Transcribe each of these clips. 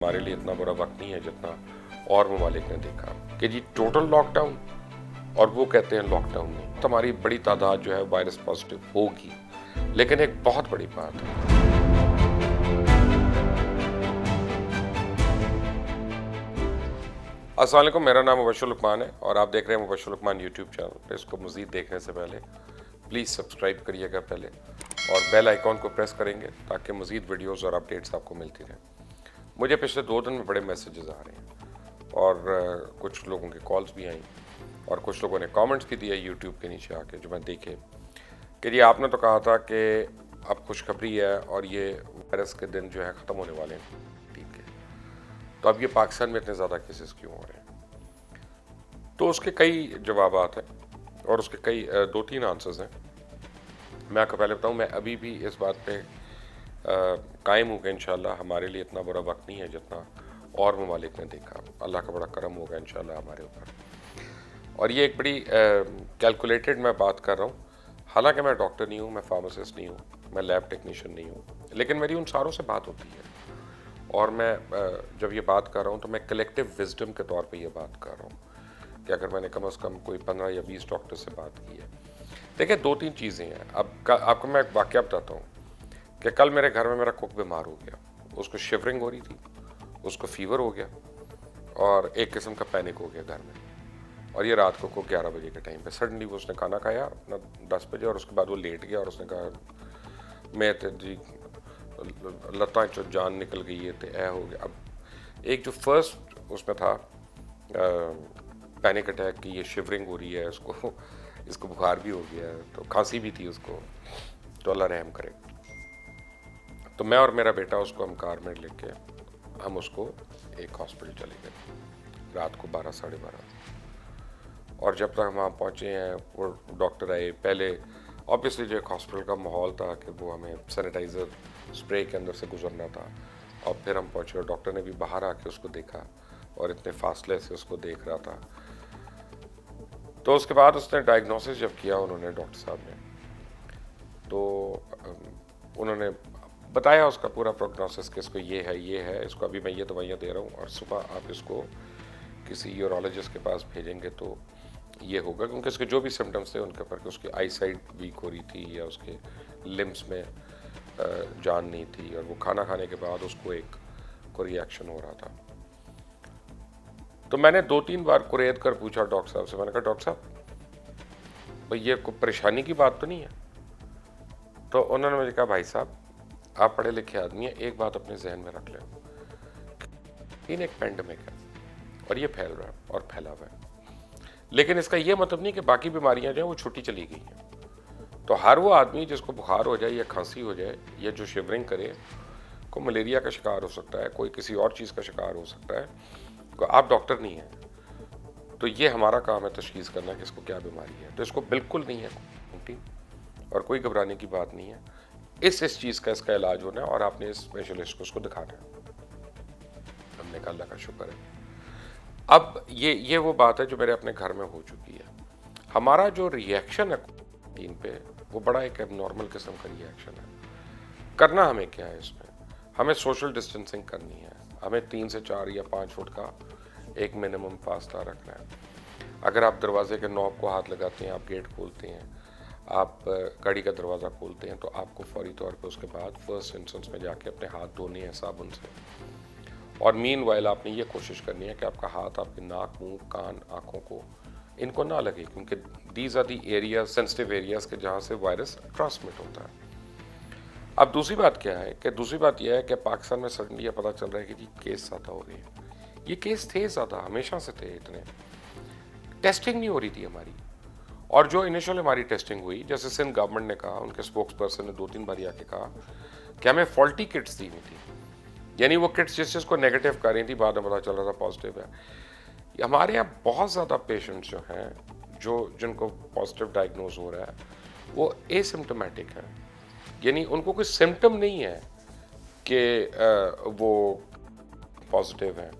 हमारे लिए इतना बुरा वक्त नहीं है जितना और ममालिक ने देखा कि जी टोटल लॉकडाउन, और वो कहते हैं लॉकडाउन नहीं। तो हमारी बड़ी तादाद जो है वायरस पॉजिटिव होगी, लेकिन एक बहुत बड़ी बात है, अस्सलाम वालेकुम, मेरा नाम मुबश्शिर लुकमान है और आप देख रहे हैं मुबश्शिर लुकमान यूट्यूब चैनल पे। इसको मज़ीद देखने से पहले प्लीज़ सब्सक्राइब करिएगा पहले, और बेल आइकॉन को प्रेस करेंगे ताकि मज़ीद वीडियोज़ और अपडेट्स आपको मिलती रहें। मुझे पिछले 2 दिन में बड़े मैसेजेस आ रहे हैं और कुछ लोगों की कॉल्स भी आई और कुछ लोगों ने कमेंट्स भी दिए यूट्यूब के नीचे आके, जो मैं देखे कि जी आपने तो कहा था कि अब खुशखबरी है और ये वायरस के दिन जो है ख़त्म होने वाले हैं, ठीक है, तो अब ये पाकिस्तान में इतने ज़्यादा केसेस क्यों हो रहे हैं? तो उसके कई जवाबात हैं और उसके कई 2-3 आंसर्स हैं। मैं आपको पहले बताऊँ, मैं अभी भी इस बात पे कायम हूँ कि इंशाल्लाह हमारे लिए इतना बुरा वक्त नहीं है जितना और ममालिक ने देखा। अल्लाह का बड़ा करम होगा इंशाल्लाह हमारे ऊपर। और ये एक बड़ी कैलकुलेटेड मैं बात कर रहा हूँ। हालांकि मैं डॉक्टर नहीं हूँ, मैं फार्मासिस्ट नहीं हूँ, मैं लैब टेक्नीशियन नहीं हूँ, लेकिन मेरी उन सारों से बात होती है और मैं जब ये बात कर रहा हूँ तो मैं कलेक्टिव विजडम के तौर पे ये बात कर रहा हूँ कि अगर मैंने कम से कम कोई 15 या 20 डॉक्टर से बात की है। देखिए 2-3 चीज़ें हैं। अब आपको मैं एक वाक़या बताता हूँ कि कल मेरे घर में मेरा कुक बीमार हो गया, उसको शिवरिंग हो रही थी, उसको फीवर हो गया और एक किस्म का पैनिक हो गया घर में। और ये रात को 11 बजे के टाइम पे सडनली उसने खाना खाया अपना 10 बजे और उसके बाद वो लेट गया और उसने कहा मैं तो जी लत्ता चो जान निकल गई है, तो ऐ हो गया। अब एक जो फर्स्ट उसमें था पैनिक अटैक की, ये शिवरिंग हो रही है, इसको बुखार भी हो गया है, तो खांसी भी थी उसको, तो अल्लाह रहम करे। तो मैं और मेरा बेटा उसको हम कार में लेके हम उसको एक हॉस्पिटल चले गए रात को 12 साढ़े 12। और जब तक हम वहाँ पहुँचे हैं वो डॉक्टर आए। पहले ऑब्वियसली जो एक हॉस्पिटल का माहौल था कि वो हमें सैनिटाइज़र स्प्रे के अंदर से गुजरना था, और फिर हम पहुँचे और डॉक्टर ने भी बाहर आके उसको देखा और इतने फासले से उसको देख रहा था। तो उसके बाद उसने डायग्नोसिस जब किया उन्होंने, डॉक्टर साहब ने, तो उन्होंने बताया उसका पूरा प्रोग्नोसिस कि इसको ये है, इसको अभी मैं ये दवाइयाँ दे रहा हूँ और सुबह आप इसको किसी यूरोलॉजिस्ट के पास भेजेंगे तो ये होगा, क्योंकि उसके जो भी सिम्टम्स थे उनके ऊपर कि उसकी आई साइट वीक हो रही थी या उसके लिम्स में जान नहीं थी, और वो खाना खाने के बाद उसको कोई रिएक्शन हो रहा था। तो मैंने 2-3 बार कुरेद कर पूछा डॉक्टर साहब से, मैंने कहा डॉक्टर साहब भाई ये कोई परेशानी की बात तो नहीं है? तो उन्होंने मुझे कहा भाई साहब आप पढ़े लिखे आदमी हैं, एक बात अपने जहन में रख लें, इन एक पेंडेमिक है और ये फैल रहा है और फैला हुआ है, लेकिन इसका ये मतलब नहीं कि बाकी बीमारियां जो हैं वो छुट्टी चली गई हैं। तो हर वो आदमी जिसको बुखार हो जाए या खांसी हो जाए या जो शिवरिंग करे, कोई मलेरिया का शिकार हो सकता है, कोई किसी और चीज़ का शिकार हो सकता है, तो आप डॉक्टर नहीं हैं, तो ये हमारा काम है तशखीस करना कि इसको क्या बीमारी है। तो इसको बिल्कुल नहीं है और कोई घबराने की बात नहीं है। इस चीज़ का इसका इलाज होना है और आपने इस स्पेशलिस्ट को उसको दिखाना है। हमने कहा अल्लाह का शुक्र है। अब ये वो बात है जो मेरे अपने घर में हो चुकी है। हमारा जो रिएक्शन है टीम पे, वो बड़ा एक एबनॉर्मल किस्म का रिएक्शन है। करना हमें क्या है इसमें? हमें सोशल डिस्टेंसिंग करनी है, हमें 3 से 4 या 5 फुट का एक मिनिमम फासला रखना है। अगर आप दरवाजे के नॉब को हाथ लगाते हैं, आप गेट खोलते हैं, आप गाड़ी का दरवाज़ा खोलते हैं, तो आपको फौरी तौर पे उसके बाद फर्स्ट इंस्टेंस में जाके अपने हाथ धोने हैं साबुन से, और मीनवाइल आपने ये कोशिश करनी है कि आपका हाथ आपके नाक, मुंह, कान, आँखों को इनको ना लगे, क्योंकि these are the areas, sensitive areas के जहाँ से वायरस ट्रांसमिट होता है। अब दूसरी बात क्या है कि दूसरी बात यह है कि पाकिस्तान में सडनली ये पता चल रहा है कि जी केस ज़्यादा हो रहे हैं। ये केस थे ज़्यादा, हमेशा से थे इतने, टेस्टिंग नहीं हो रही थी हमारी। और जो इनिशियल हमारी टेस्टिंग हुई, जैसे सिंध गवर्नमेंट ने कहा, उनके स्पोक्स पर्सन ने 2-3 बार आके कहा कि हमें फॉल्टी किट्स दी हुई थी, यानी वो किट्स जिसको नेगेटिव कर रही थी, बाद में पता चल रहा था पॉजिटिव है। हमारे यहाँ बहुत ज़्यादा पेशेंट्स जो हैं जिनको पॉजिटिव डायग्नोज हो रहा है, वो एसिम्टोमेटिक है, यानी उनको कोई सिम्टम नहीं है कि वो पॉजिटिव हैं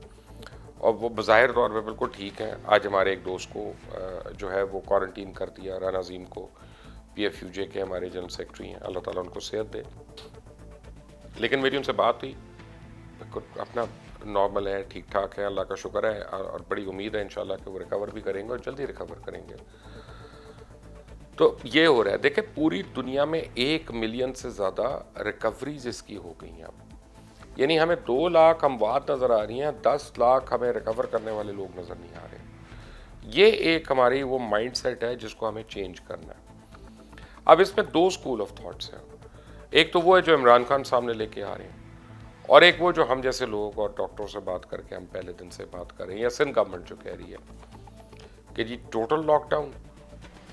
और वो बज़ाहिर तौर पे बिल्कुल ठीक हैं। आज हमारे एक दोस्त को जो है वो क्वारंटीन कर दिया, राना अजीम को, PFUJ के हमारे जनरल सेक्रेटरी हैं, अल्लाह ताला उनको सेहत दे। लेकिन मेरी उनसे बात हुई, अपना नॉर्मल हैं, ठीक ठाक हैं, अल्लाह का शुक्र है, और बड़ी उम्मीद है इंशाल्लाह कि वो रिकवर भी करेंगे और जल्दी रिकवर करेंगे। तो ये हो रहा है। देखिए पूरी दुनिया में 1 मिलियन से ज़्यादा रिकवरीज इसकी हो गई हैं अब। यानी हमें 2 लाख अमवात नज़र आ रही हैं, 10 लाख हमें रिकवर करने वाले लोग नज़र नहीं आ रहे। ये एक हमारी वो माइंड सेट है जिसको हमें चेंज करना है। अब इसमें 2 स्कूल ऑफ थॉट्स हैं। एक तो वो है जो इमरान खान सामने लेके आ रहे हैं, और एक वो जो हम जैसे लोग और डॉक्टरों से बात करके हम पहले दिन से बात कर रहे हैं, या सिंध गवर्नमेंट जो कह रही है कि जी टोटल लॉकडाउन,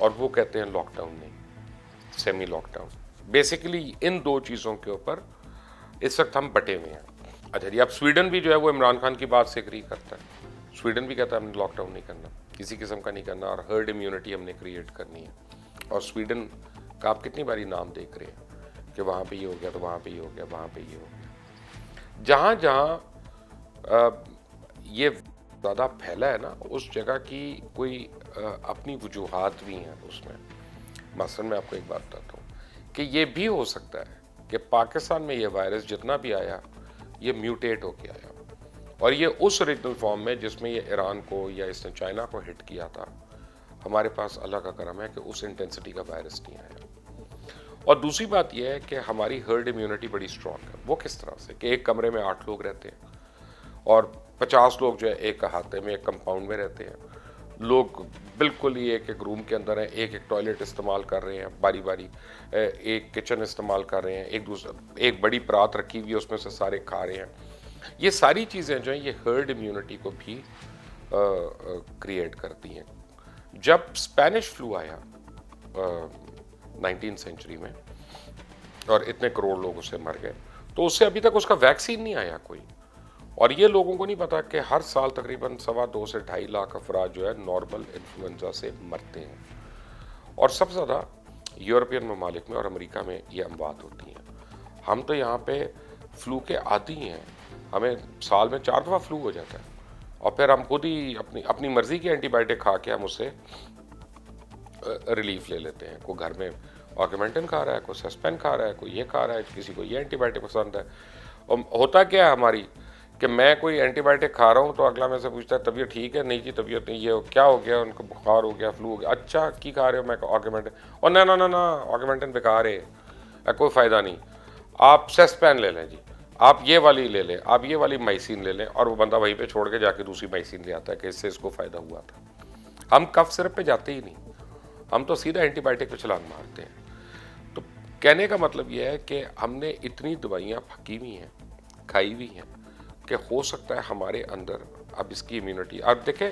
और वो कहते हैं लॉकडाउन नहीं, सेमी लॉकडाउन। बेसिकली इन 2 चीज़ों के ऊपर इस वक्त हम बटे हुए हैं। अच्छा जी, अब स्वीडन भी जो है वो इमरान खान की बात से एग्री करता है। स्वीडन भी कहता है हमने लॉकडाउन नहीं करना, किसी किस्म का नहीं करना, और हर्ड इम्यूनिटी हमने क्रिएट करनी है। और स्वीडन का आप कितनी बारी नाम देख रहे हैं कि वहाँ पे ये हो गया, तो वहाँ पे ये हो गया, वहाँ पे ये हो गया। जहाँ जहाँ ये ज़्यादा फैला है ना, उस जगह की कोई अपनी वजूहात भी हैं उसमें। मसलन मैं आपको एक बात बताता हूँ कि ये भी हो सकता है कि पाकिस्तान में ये वायरस जितना भी आया, ये म्यूटेट होके आया, और ये उस ओरिजिनल फॉर्म में जिसमें ये ईरान को या इसने चाइना को हिट किया था, हमारे पास अल्लाह का करम है कि उस इंटेंसिटी का वायरस नहीं आया। और दूसरी बात यह है कि हमारी हर्ड इम्यूनिटी बड़ी स्ट्रॉन्ग है। वो किस तरह से कि एक कमरे में 8 लोग रहते हैं और 50 लोग जो है एक अहाते में, एक कंपाउंड में रहते हैं। लोग बिल्कुल ही एक एक रूम के अंदर हैं, एक एक टॉयलेट इस्तेमाल कर रहे हैं बारी बारी, एक किचन इस्तेमाल कर रहे हैं, एक बड़ी परात रखी हुई है उसमें से सारे खा रहे हैं। ये सारी चीज़ें जो हैं ये हर्ड इम्यूनिटी को भी क्रिएट करती हैं। जब स्पेनिश फ्लू आया 19th सेंचुरी में और इतने करोड़ लोग उससे मर गए, तो उससे अभी तक उसका वैक्सीन नहीं आया कोई। और ये लोगों को नहीं पता कि हर साल तकरीबन 2.25 से 2.5 लाख अफराद जो है नॉर्मल इन्फ्लुएंजा से मरते हैं, और सबसे ज़्यादा यूरोपियन ममालिक में और अमेरिका में ये अमवात होती हैं। हम तो यहाँ पे फ्लू के आदी हैं, हमें साल में 4 दफ़ा फ्लू हो जाता है, और फिर हम खुद ही अपनी अपनी मर्ज़ी की एंटीबायोटिक खा के हम उससे रिलीफ ले लेते हैं। कोई घर में ऑगमेंटिन खा रहा है, कोई सस्पेन खा रहा है, कोई ये खा रहा है, किसी को ये एंटीबायोटिक पसंद है। और होता क्या है हमारी कि मैं कोई एंटीबायोटिक खा रहा हूँ तो अगला मेरे से पूछता है तबीयत ठीक है? नहीं जी तबीयत नहीं, ये क्या हो गया, उनको बुखार हो गया, फ्लू हो गया। अच्छा की खा रहे हो? मैं ऑगमेंटिन। और ना ना ना ना, ऑगमेंटिन बेकार है, कोई फ़ायदा नहीं, आप सेस्पेन ले लें जी, आप ये वाली ले लें, आप ये वाली माइसिन ले लें। और वो बंदा वहीं पे छोड़ के जाके दूसरी माइसिन ले आता है कि इससे इसको फ़ायदा हुआ था। हम कफ सिरप पे जाते ही नहीं, हम तो सीधा एंटीबायोटिक पे छलांग मारते हैं। तो कहने का मतलब ये है कि हमने इतनी दवाइयाँ फकी हुई हैं, खाई हुई हैं, कि हो सकता है हमारे अंदर अब इसकी इम्यूनिटी। अब देखें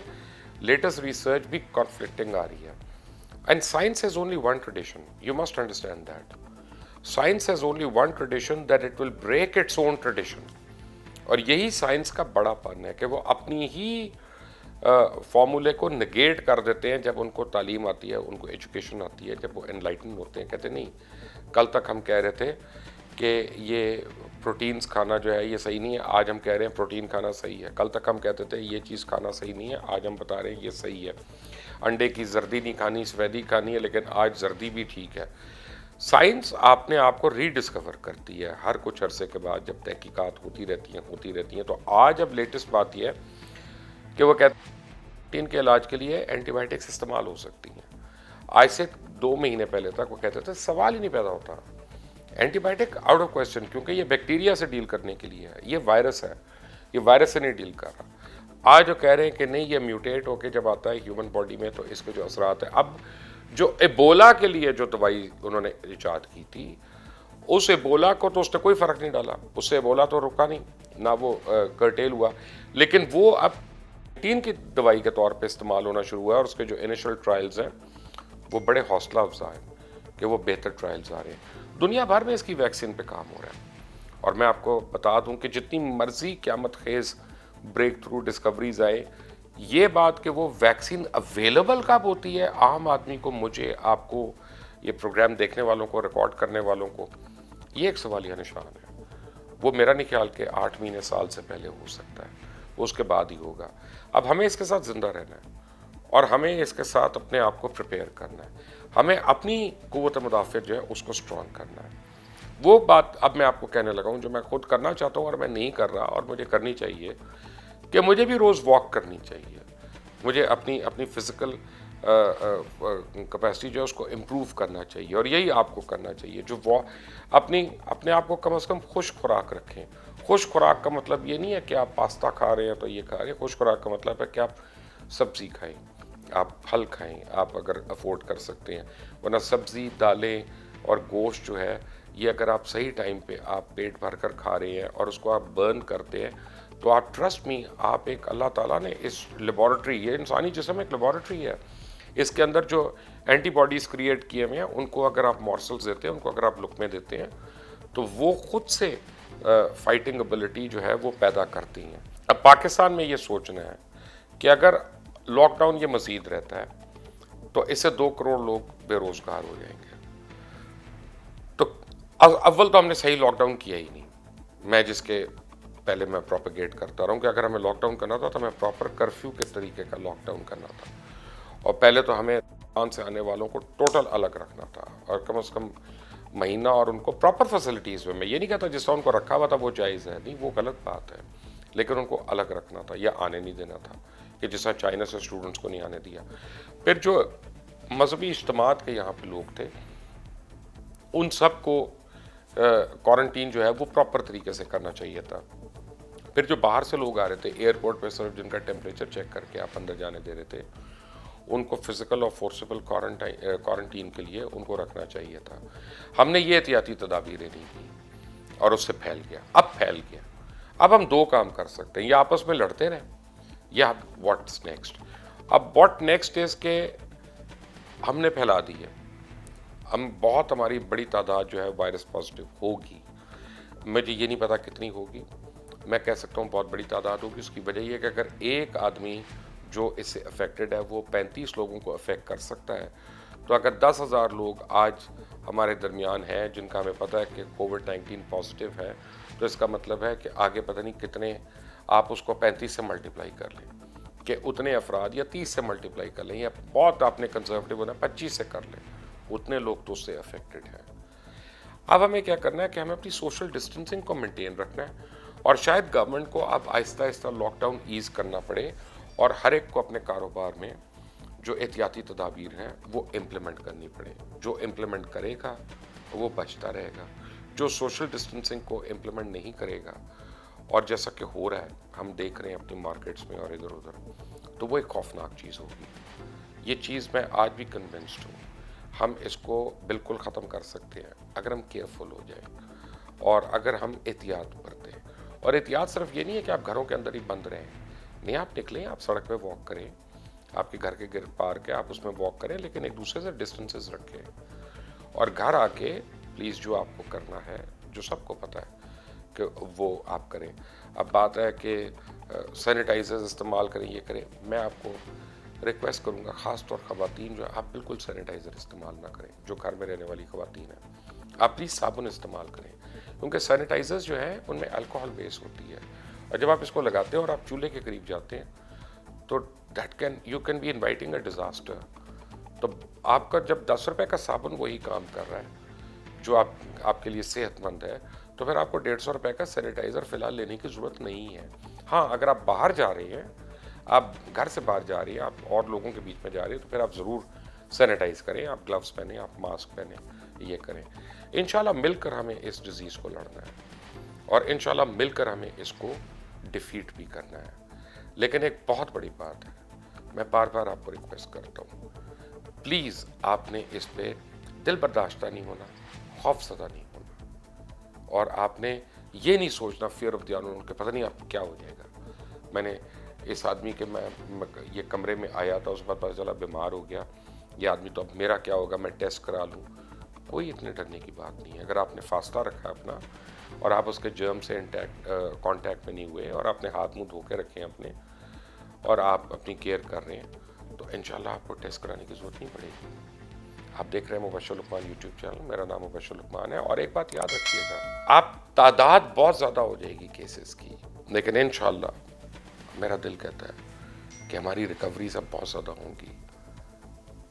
लेटेस्ट रिसर्च भी कॉन्फ्लिक्टिंग आ रही है, and science has only one tradition, you must understand that. Science has only one tradition, that it will break its own tradition. और यही साइंस का बड़ापन है कि वो अपनी ही फॉर्मूले को नेगेट कर देते हैं जब उनको तालीम आती है, उनको एजुकेशन आती है, जब वो एनलाइटन होते हैं। कहते नहीं, कल तक हम कह रहे थे कि ये प्रोटीन्स खाना जो है ये सही नहीं है, आज हम कह रहे हैं प्रोटीन खाना सही है। कल तक हम कहते थे ये चीज़ खाना सही नहीं है, आज हम बता रहे हैं ये सही है। अंडे की जर्दी नहीं खानी, सफ़ेदी खानी है, लेकिन आज जर्दी भी ठीक है। साइंस अपने आप को रीडिस्कवर करती है हर कुछ अरसे के बाद, जब तहकीकात होती रहती हैं। तो आज अब लेटेस्ट बात यह है कि वो कहते हैं प्रोटीन के इलाज के लिए एंटीबायोटिक्स इस्तेमाल हो सकती हैं। आज से 2 महीने पहले तक वो कहते थे सवाल ही नहीं पैदा होता, एंटीबायोटिक आउट ऑफ क्वेश्चन, क्योंकि ये बैक्टीरिया से डील करने के लिए है, ये वायरस है, ये वायरस से नहीं डील कर रहा। आज जो कह रहे हैं कि नहीं ये म्यूटेट होके जब आता है ह्यूमन बॉडी में तो इसके जो असरात है। अब जो एबोला के लिए जो दवाई उन्होंने इजाद की थी, उस एबोला को तो उसने कोई फ़र्क नहीं डाला, उससे एबोला तो रुका नहीं, ना वो कर्टेल हुआ, लेकिन वो अब टीन की दवाई के तौर पे इस्तेमाल होना शुरू हुआ है। और उसके जो इनिशियल ट्रायल्स हैं वो बड़े हौसला अफजा हैं कि वो बेहतर ट्रायल्स आ रहे हैं। दुनिया भर में इसकी वैक्सीन पे काम हो रहा है, और मैं आपको बता दूं कि जितनी मर्जी क़यामत खेज़ ब्रेक थ्रू डिस्कवरीज आए, ये बात कि वो वैक्सीन अवेलेबल कब होती है आम आदमी को, मुझे, आपको, ये प्रोग्राम देखने वालों को, रिकॉर्ड करने वालों को, ये एक सवालिया निशान है। वो मेरा नहीं ख्याल कि 8 महीने साल से पहले हो सकता है, वो उसके बाद ही होगा। अब हमें इसके साथ ज़िंदा रहना है और हमें इसके साथ अपने आप को प्रिपेयर करना है। हमें अपनी क़ुव्वत मुदाफ़िअत जो है उसको स्ट्रॉन्ग करना है। وہ بات اب میں آپ کو کہنے لگا ہوں جو میں خود کرنا چاہتا ہوں اور میں نہیں کر رہا اور مجھے کرنی چاہیے، کہ مجھے بھی روز واک کرنی چاہیے، مجھے اپنی اپنی فزیکل کیپیسٹی جو ہے اس کو امپروو کرنا چاہیے، اور یہی آپ کو کرنا چاہیے جو اپنے آپ کو کم از کم خوش خوراک رکھیں۔ خوش خوراک کا مطلب یہ نہیں ہے کہ آپ پاستا کھا رہے ہیں تو یہ کھا رہے ہیں، خوش خوراک کا مطلب ہے کہ آپ سبزی کھائیں، آپ پھل کھائیں، آپ اگر افورڈ کر سکتے ہیں، ورنہ سبزی، دالیں اور گوشت جو ہے یہ اگر آپ صحیح ٹائم پہ آپ پیٹ بھر کر کھا رہے ہیں اور اس کو آپ برن کرتے ہیں تو آپ ٹرسٹ می، آپ ایک اللہ تعالیٰ نے اس لیبارٹری، یہ انسانی جسم ایک لیبارٹری ہے، اس کے اندر جو اینٹی باڈیز کریٹ کیے ہوئے ہیں ان کو اگر آپ مورسلز دیتے ہیں، ان کو اگر آپ لقمے دیتے ہیں تو وہ خود سے فائٹنگ ابیلٹی جو ہے وہ پیدا کرتی ہیں۔ اب پاکستان میں یہ سوچنا ہے کہ اگر لاک ڈاؤن یہ مزید رہتا ہے تو اس سے 2 کروڑ لوگ بے روزگار ہو جائیں گے۔ تو اول تو ہم نے صحیح لاک ڈاؤن کیا ہی نہیں، میں جس کے پہلے میں پروپیگیٹ کرتا رہا ہوں کہ اگر ہمیں لاک ڈاؤن کرنا تھا تو ہمیں پراپر کرفیو کے طریقے کا لاک ڈاؤن کرنا تھا، اور پہلے تو ہمیں پاکستان سے آنے والوں کو ٹوٹل الگ رکھنا تھا، اور کم از کم مہینہ، اور ان کو پراپر فیسلٹیز میں یہ نہیں کہتا جس طرح ان کو رکھا ہوا تھا وہ جائز ہے، نہیں، وہ غلط بات ہے، لیکن ان کو الگ رکھنا تھا یا آنے نہیں دینا تھا، کہ جس طرح چائنا سے اسٹوڈنٹس کو نہیں آنے دیا۔ پھر جو مذہبی اجتماعات کے یہاں پہ لوگ تھے ان سب کو کوارنٹین جو ہے وہ پراپر طریقے سے کرنا چاہیے تھا۔ پھر جو باہر سے لوگ آ رہے تھے ایئرپورٹ پہ صرف جن کا ٹیمپریچر چیک کر کے آپ اندر جانے دے رہے تھے، ان کو فزیکل اور فورسیبل کوارنٹین کے لیے ان کو رکھنا چاہیے تھا۔ ہم نے یہ احتیاطی تدابیریں نہیں کی اور اس سے پھیل گیا۔ اب ہم 2 کام کر سکتے ہیں، یا آپس میں لڑتے رہیں یا واٹس نیکسٹ۔ اب واٹ نیکسٹ از کہ ہم نے پھیلا دی ہے، ہماری بڑی تعداد جو ہے وائرس پازیٹیو ہوگی، مجھے یہ نہیں پتا کتنی ہوگی، میں کہہ سکتا ہوں بہت بڑی تعداد ہوگی۔ اس کی وجہ یہ کہ اگر ایک آدمی جو اس سے افیکٹڈ ہے وہ 35 لوگوں کو افیکٹ کر سکتا ہے، تو اگر 10,000 لوگ آج ہمارے درمیان ہیں جن کا ہمیں پتہ ہے کہ کووڈ-19 پازیٹیو ہے، تو اس کا مطلب ہے کہ آگے پتہ نہیں کتنے، آپ اس کو 35 سے ملٹیپلائی کر لیں کہ اتنے افراد، یا 30 سے ملٹیپلائی کر لیں، یا بہت آپ نے کنزرویٹو ہونا 25 سے کر لیں، اتنے لوگ تو اس سے افیکٹڈ ہیں۔ اب ہمیں کیا کرنا ہے کہ ہمیں اپنی سوشل ڈسٹینسنگ کو مینٹین رکھنا ہے، اور شاید گورنمنٹ کو اب آہستہ آہستہ لاک ڈاؤن ایز کرنا پڑے، اور ہر ایک کو اپنے کاروبار میں جو احتیاطی تدابیر ہیں وہ امپلیمنٹ کرنی پڑے۔ جو امپلیمنٹ کرے گا وہ بچتا رہے گا، جو سوشل ڈسٹینسنگ کو امپلیمنٹ نہیں کرے گا، اور جیسا کہ ہو رہا ہے ہم دیکھ رہے ہیں اپنی مارکیٹس میں اور ادھر ادھر، تو وہ ایک خوفناک چیز ہوگی۔ یہ چیز میں آج بھی کنونسڈ ہوں، ہم اس کو بالکل ختم کر سکتے ہیں اگر ہم کیئرفل ہو جائیں اور اگر ہم احتیاط برتیں۔ اور احتیاط صرف یہ نہیں ہے کہ آپ گھروں کے اندر ہی بند رہیں، نہیں، آپ نکلیں، آپ سڑک پہ واک کریں، آپ کے گھر کے گرد پارک ہے، آپ اس میں واک کریں، لیکن ایک دوسرے سے ڈسٹینسز رکھیں، اور گھر آ کے پلیز جو آپ کو کرنا ہے، جو سب کو پتہ ہے کہ وہ آپ کریں۔ اب بات ہے کہ سینیٹائزرز استعمال کریں، یہ کریں، میں آپ کو ریکویسٹ کروں گا، خاص طور خواتین جو آپ بالکل سینیٹائزر استعمال نہ کریں، جو گھر میں رہنے والی خواتین ہیں، آپ پلیز صابن استعمال کریں، کیونکہ سینیٹائزرز جو ہیں ان میں الکوہول بیس ہوتی ہے، اور جب آپ اس کو لگاتے ہیں اور آپ چولہے کے قریب جاتے ہیں تو you can be inviting a disaster. تو آپ کا جب 10 روپے کا صابن وہی کام کر رہا ہے جو آپ کے لیے صحت مند ہے، تو پھر آپ کو 150 روپے کا سینیٹائزر فی الحال لینے کی ضرورت نہیں ہے۔ ہاں، اگر آپ باہر جا رہے ہیں، آپ گھر سے باہر جا رہی ہیں، آپ اور لوگوں کے بیچ میں جا رہے ہیں، تو پھر آپ ضرور سینیٹائز کریں، آپ گلوز پہنیں، آپ ماسک پہنیں، یہ کریں۔ انشاءاللہ مل کر ہمیں اس ڈیزیز کو لڑنا ہے، اور انشاءاللہ مل کر ہمیں اس کو ڈیفیٹ بھی کرنا ہے۔ لیکن ایک بہت بڑی بات ہے، میں بار بار آپ کو ریکویسٹ کرتا ہوں، پلیز آپ نے اس پہ دل برداشتہ نہیں ہونا، خوف زدہ نہیں ہونا، اور آپ نے یہ نہیں سوچنا فیئر آف دی انون کہ پتہ نہیں آپ کیا ہو جائے گا۔ میں نے اس آدمی کے میں یہ کمرے میں آیا تھا، اس کے بعد پتہ چلا بیمار ہو گیا، یہ آدمی تو اب میرا کیا ہوگا، میں ٹیسٹ کرا لوں۔ کوئی اتنے ڈرنے کی بات نہیں ہے۔ اگر آپ نے فاصلہ رکھا اپنا، اور آپ اس کے جرم سے کانٹیکٹ میں نہیں ہوئے، اور آپ نے ہاتھ منہ دھو کے رکھے ہیں اپنے، اور آپ اپنی کیئر کر رہے ہیں، تو انشاءاللہ آپ کو ٹیسٹ کرانے کی ضرورت نہیں پڑے گی۔ آپ دیکھ رہے ہیں مبشر لقمان یوٹیوب چینل، میرا نام مبشر لقمان ہے، اور ایک بات یاد رکھیے گا، آپ تعداد بہت زیادہ ہو جائے گی کیسز کی، لیکن انشاءاللہ میرا دل کہتا ہے کہ ہماری ریکوریز اب بہت زیادہ ہوں گی،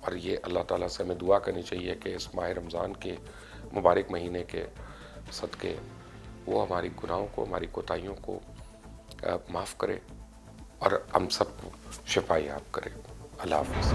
اور یہ اللہ تعالیٰ سے ہمیں دعا کرنی چاہیے کہ اس ماہ رمضان کے مبارک مہینے کے صدقے وہ ہماری گناہوں کو، ہماری کوتاہیوں کو معاف کرے اور ہم سب کو شفا یاب کرے۔ اللہ حافظ۔